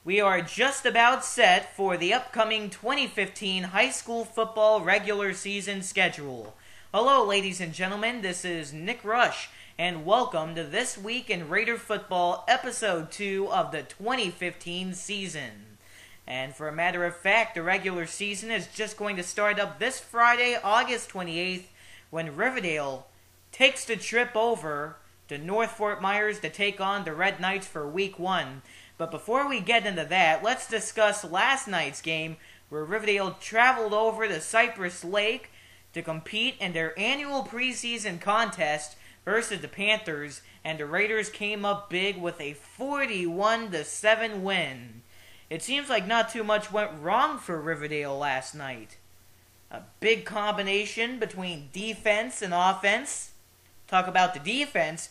We are just about set for the upcoming 2015 high school football regular season schedule. Hello, ladies and gentlemen, this is Nick Rush, and welcome to This Week in Raider Football, Episode 2 of the 2015 season. And for a matter of fact, the regular season is just going to start up this Friday, August 28th, when Riverdale takes the trip over to North Fort Myers to take on the Red Knights for Week 1. But before we get into that, let's discuss last night's game where Riverdale traveled over to Cypress Lake to compete in their annual preseason contest versus the Panthers, and the Raiders came up big with a 41-7 win. It seems like not too much went wrong for Riverdale last night. A big combination between defense and offense. Talk about the defense.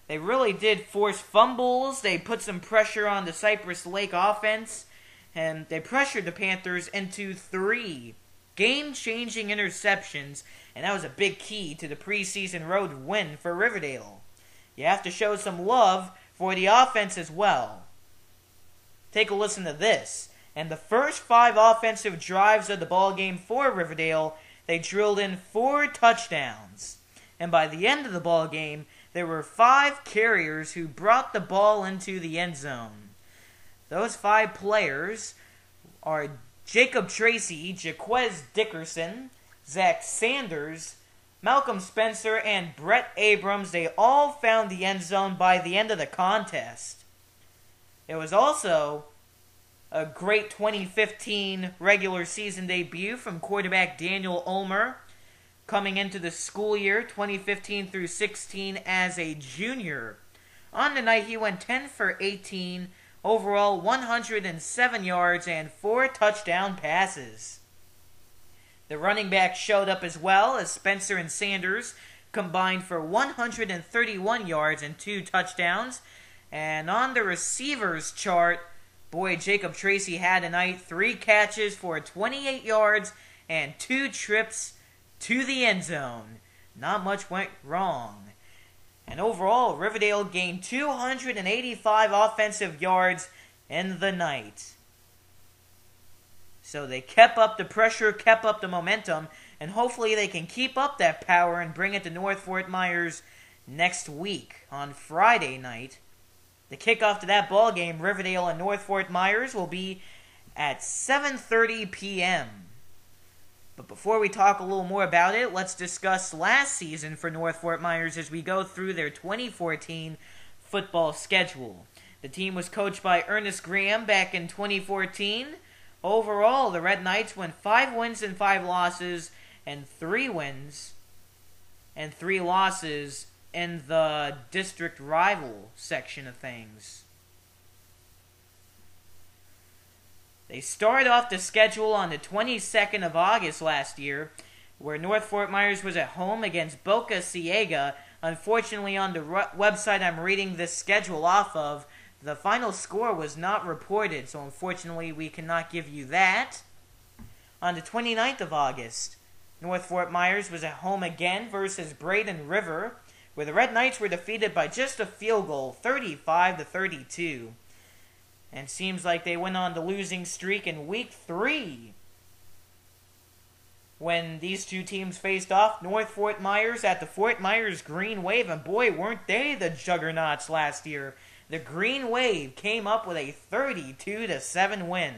They really did force fumbles. They put some pressure on the Cypress Lake offense, and they pressured the Panthers into 3 game-changing interceptions, and that was a big key to the preseason road win for Riverdale. You have to show some love for the offense as well. Take a listen to this. And the first 5 offensive drives of the ballgame for Riverdale, they drilled in 4 touchdowns. And by the end of the ballgame, there were 5 carriers who brought the ball into the end zone. Those 5 players are Jacob Tracy, Jaquez Dickerson, Zach Sanders, Malcolm Spencer, and Brett Abrams. They all found the end zone by the end of the contest. It was also a great 2015 regular season debut from quarterback Daniel Ulmer, coming into the school year 2015 through 16 as a junior. On the night, he went 10 for 18, overall 107 yards and 4 touchdown passes. The running back showed up as well, as Spencer and Sanders combined for 131 yards and 2 touchdowns. And on the receivers chart, boy, Jacob Tracy had a night, 3 catches for 28 yards and 2 trips to the end zone. Not much went wrong. And overall, Riverdale gained 285 offensive yards in the night. So they kept up the pressure, kept up the momentum, and hopefully they can keep up that power and bring it to North Fort Myers next week on Friday night. The kickoff to that ball game, Riverdale and North Fort Myers, will be at 7:30 p.m. But before we talk a little more about it, let's discuss last season for North Fort Myers as we go through their 2014 football schedule. The team was coached by Ernest Graham back in 2014. Overall, the Red Knights went 5 wins and 5 losses, and 3 wins and 3 losses in the district rival section of things. They started off the schedule on the 22nd of August last year, where North Fort Myers was at home against Boca Ciega. Unfortunately, on the website I'm reading this schedule off of, the final score was not reported, so unfortunately we cannot give you that. On the 29th of August, North Fort Myers was at home again versus Braden River, where the Red Knights were defeated by just a field goal, 35-32. And seems like they went on the losing streak in Week 3. When these two teams faced off, North Fort Myers at the Fort Myers Green Wave, and boy, weren't they the juggernauts last year. The Green Wave came up with a 32-7 win.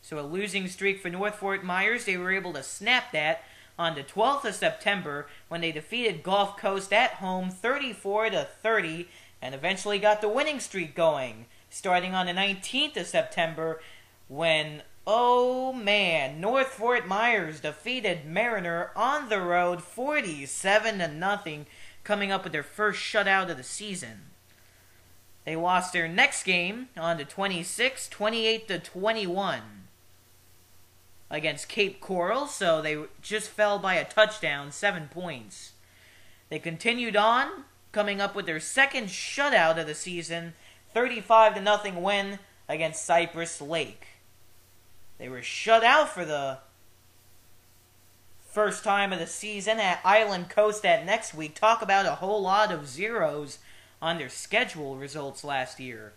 So a losing streak for North Fort Myers. They were able to snap that on the 12th of September when they defeated Gulf Coast at home 34-30 and eventually got the winning streak going, starting on the 19th of September when, oh man, North Fort Myers defeated Mariner on the road 47-0, coming up with their first shutout of the season. They lost their next game on the 26th, 28-21 against Cape Coral, so they just fell by a touchdown, 7 points. They continued on, coming up with their second shutout of the season, 35-0 win against Cypress Lake. They were shut out for the first time of the season at Island Coast that next week. Talk about a whole lot of zeros on their schedule results last year.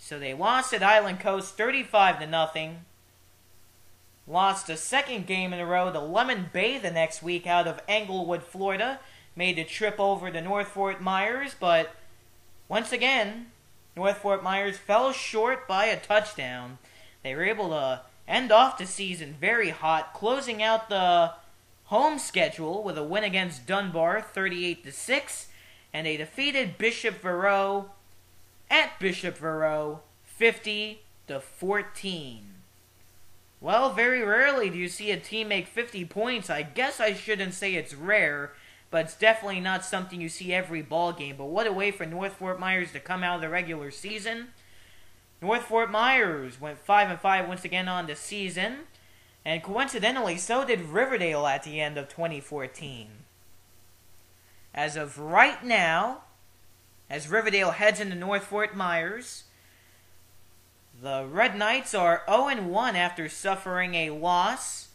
So they lost at Island Coast 35-0. Lost a second game in a row to Lemon Bay the next week out of Englewood, Florida. Made the trip over to North Fort Myers, but once again, North Fort Myers fell short by a touchdown. They were able to end off the season very hot, closing out the home schedule with a win against Dunbar 38-6, and they defeated Bishop Verot at Bishop Verot 50-14. Well, very rarely do you see a team make 50 points. I guess I shouldn't say it's rare, but it's definitely not something you see every ball game. But what a way for North Fort Myers to come out of the regular season. North Fort Myers went 5-5 once again on the season, and coincidentally, so did Riverdale at the end of 2014. As of right now, as Riverdale heads into North Fort Myers, the Red Knights are 0-1 after suffering a loss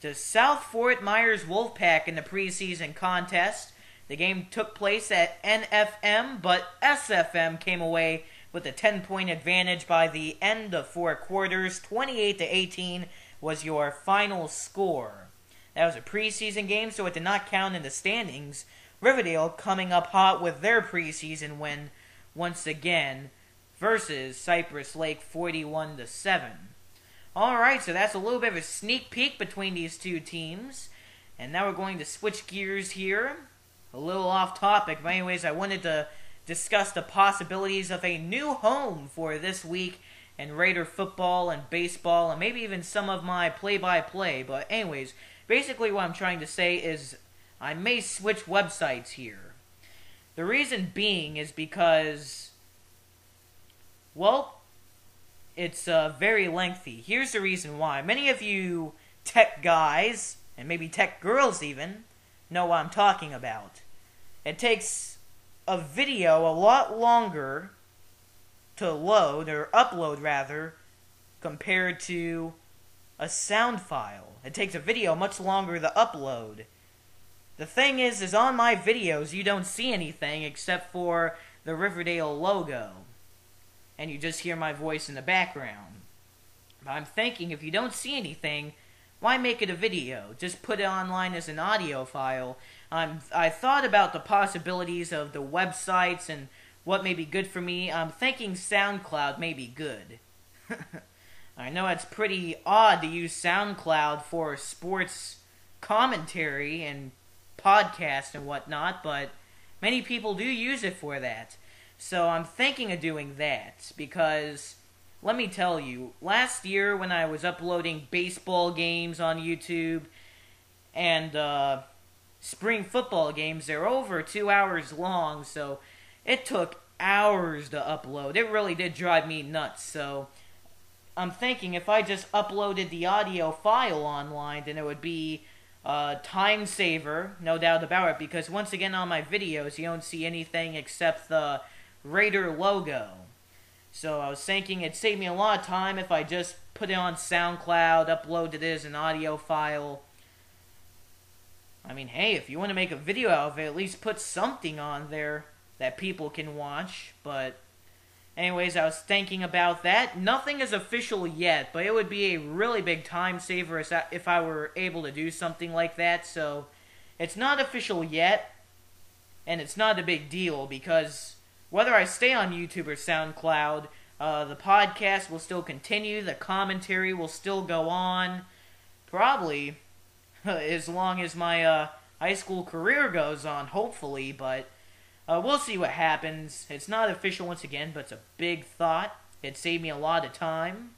to South Fort Myers Wolfpack in the preseason contest. The game took place at NFM, but SFM came away with a 10-point advantage by the end of 4 quarters. 28-18 was your final score. That was a preseason game, so it did not count in the standings. Riverdale coming up hot with their preseason win once again versus Cypress Lake 41-7. Alright, so that's a little bit of a sneak peek between these two teams. And now we're going to switch gears here. A little off topic, but anyways, I wanted to discuss the possibilities of a new home for this week in Raider football and baseball, and maybe even some of my play-by-play. But anyways, basically what I'm trying to say is I may switch websites here. The reason being is because, well, it's very lengthy. Here's the reason why. Many of you tech guys, and maybe tech girls even, know what I'm talking about. It takes a video a lot longer to load, or upload rather, compared to a sound file. It takes a video much longer to upload. The thing is on my videos you don't see anything except for the Riverdale logo. And you just hear my voice in the background. But I'm thinking, if you don't see anything, why make it a video? Just put it online as an audio file. I thought about the possibilities of the websites and what may be good for me. I'm thinking SoundCloud may be good. I know it's pretty odd to use SoundCloud for sports commentary and podcasts and whatnot, but many people do use it for that. So I'm thinking of doing that, because let me tell you, last year when I was uploading baseball games on YouTube and spring football games, they're over 2 hours long, so it took hours to upload. It really did drive me nuts, so I'm thinking if I just uploaded the audio file online, then it would be a time saver, no doubt about it, because once again on my videos you don't see anything except the Raider logo. So I was thinking it'd save me a lot of time if I just put it on SoundCloud, uploaded it as an audio file. I mean, hey, if you want to make a video out of it, at least put something on there that people can watch. But anyways, I was thinking about that. Nothing is official yet, but it would be a really big time saver if I were able to do something like that. So it's not official yet, and it's not a big deal, because whether I stay on YouTube or SoundCloud, the podcast will still continue, the commentary will still go on, probably as long as my high school career goes on, hopefully, but we'll see what happens. It's not official once again, but it's a big thought. It saved me a lot of time,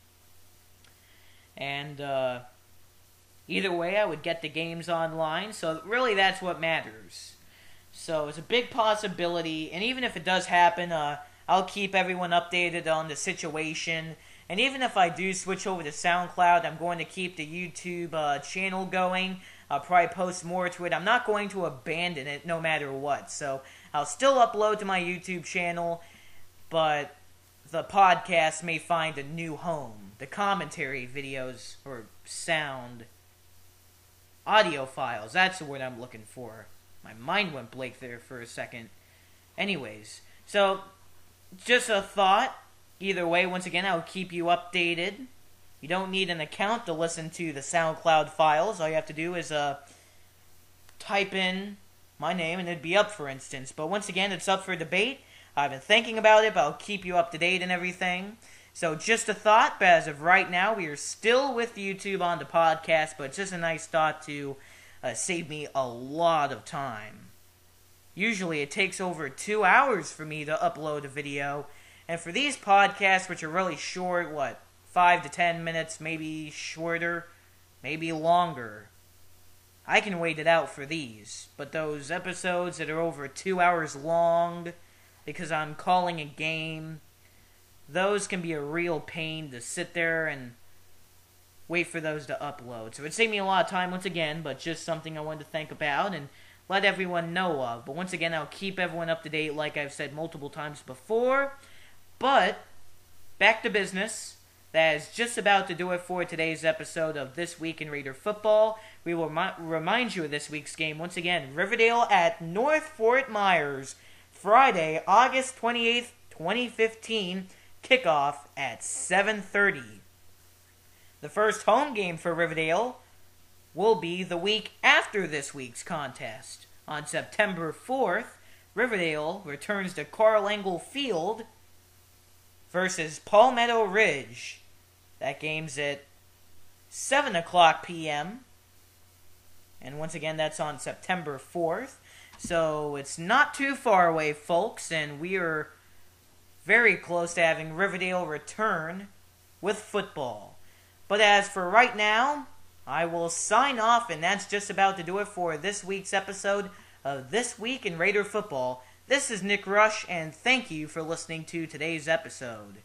and either way, I would get the games online, so really that's what matters. So it's a big possibility, and even if it does happen, I'll keep everyone updated on the situation. And even if I do switch over to SoundCloud, I'm going to keep the YouTube channel going. I'll probably post more to it. I'm not going to abandon it no matter what. So I'll still upload to my YouTube channel, but the podcast may find a new home. The commentary videos, or sound, audio files, that's the word I'm looking for. My mind went blank there for a second. Anyways, so just a thought. Either way, once again, I'll keep you updated. You don't need an account to listen to the SoundCloud files. All you have to do is type in my name and it'd be up, for instance. But once again, it's up for debate. I've been thinking about it, but I'll keep you up to date and everything. So just a thought, but as of right now, we are still with YouTube on the podcast, but it's just a nice thought to save me a lot of time. Usually it takes over 2 hours for me to upload a video, and for these podcasts, which are really short, 5 to 10 minutes, maybe shorter, maybe longer, I can wait it out for these. But those episodes that are over 2 hours long, because I'm calling a game, those can be a real pain to sit there and wait for those to upload. So it would save me a lot of time once again, but just something I wanted to think about and let everyone know of. But once again, I'll keep everyone up to date like I've said multiple times before. But back to business. That is just about to do it for today's episode of This Week in Raider Football. We will remind you of this week's game once again. Riverdale at North Fort Myers, Friday, August 28th, 2015. Kickoff at 7:30. The first home game for Riverdale will be the week after this week's contest. On September 4th, Riverdale returns to Carl Engel Field versus Palmetto Ridge. That game's at 7 o'clock p.m. And once again, that's on September 4th. So it's not too far away, folks, and we are very close to having Riverdale return with football. But as for right now, I will sign off, and that's just about to do it for this week's episode of This Week in Raider Football. This is Nick Rush, and thank you for listening to today's episode.